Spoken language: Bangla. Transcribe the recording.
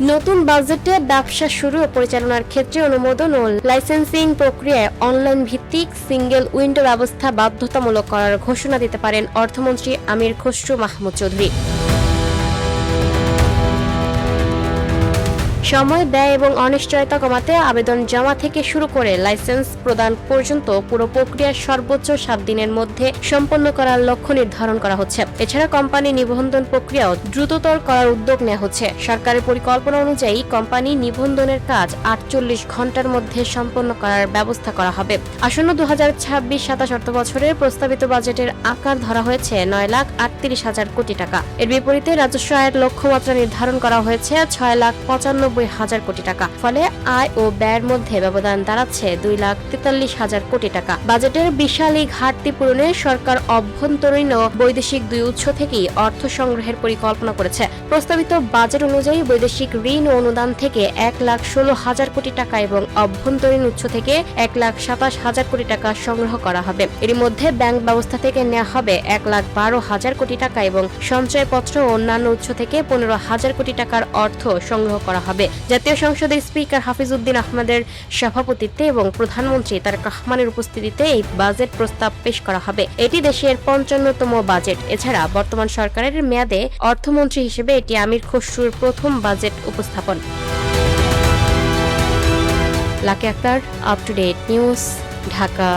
নতুন বাজেটে ব্যবসা শুরু ও পরিচালনার ক্ষেত্রে অনুমোদন ও লাইসেন্সিং প্রক্রিয়ায় অনলাইন ভিত্তিক সিঙ্গেল উইন্ডো ব্যবস্থা বাধ্যতামূলক করার ঘোষণা দিতে পারেন অর্থমন্ত্রী আমির খসরু মাহমুদ চৌধুরী। সময় ব্যয় এবং অনিশ্চয়তা কমাতে আবেদন জমা থেকে শুরু করে লাইসেন্স প্রদান পর্যন্ত পুরো প্রক্রিয়া সর্বোচ্চ 7 দিনের মধ্যে সম্পন্ন করার লক্ষ্য নির্ধারণ করা হচ্ছে। এছাড়া কোম্পানি নিবন্ধন প্রক্রিয়াও দ্রুততর করার উদ্যোগ নেওয়া হচ্ছে। সরকারের পরিকল্পনা অনুযায়ী কোম্পানি নিবন্ধনের কাজ 48 ঘন্টার মধ্যে সম্পন্ন করার ব্যবস্থা করা হবে। আসন্ন 2026-27 অর্থবছরের প্রস্তাবিত বাজেটের আকার ধরা হয়েছে 9,38,000 কোটি টাকা। এর বিপরীতে রাজস্ব আয়ের লক্ষ্যমাত্রা নির্ধারণ করা হয়েছে 6,95,000 কোটি টাকা। ফলে আয় ও ব্যয়ের মধ্যে ব্যবধান দাঁড়াচ্ছে 2,43,000 কোটি টাকা। বাজেটের বিশাল এই ঘাটতি পূরণে সরকার অভ্যন্তরীণ ও বৈদেশিক দুই উৎস থেকেই অর্থ সংগ্রহের পরিকল্পনা করেছে। প্রস্তাবিত বাজেট অনুযায়ী বৈদেশিক ঋণ ও অনুদান থেকে 1,16,000 কোটি টাকা এবং অভ্যন্তরীণ উৎস থেকে 1,27,000 কোটি টাকা সংগ্রহ করা হবে। এর মধ্যে ব্যাংক ব্যবস্থা থেকে নেওয়া হবে 1,12,000 কোটি টাকা এবং সঞ্চয়পত্র ও অন্যান্য উৎস থেকে 15,000 কোটি টাকার অর্থ সংগ্রহ করা হবে। জাতীয় সংসদের স্পিকার হাফিজ উদ্দিন আহমেদের সভাপতিত্বে এবং প্রধানমন্ত্রী তারেক রহমানের উপস্থিতিতে এই বাজেট প্রস্তাব পেশ করা হবে। এটি দেশের 55তম বাজেট। এছাড়া বর্তমান সরকারের মেয়াদে অর্থমন্ত্রী হিসেবে এটি আমির খসরুর প্রথম বাজেট উপস্থাপন। Lucky Akter, up to date news, Dhaka.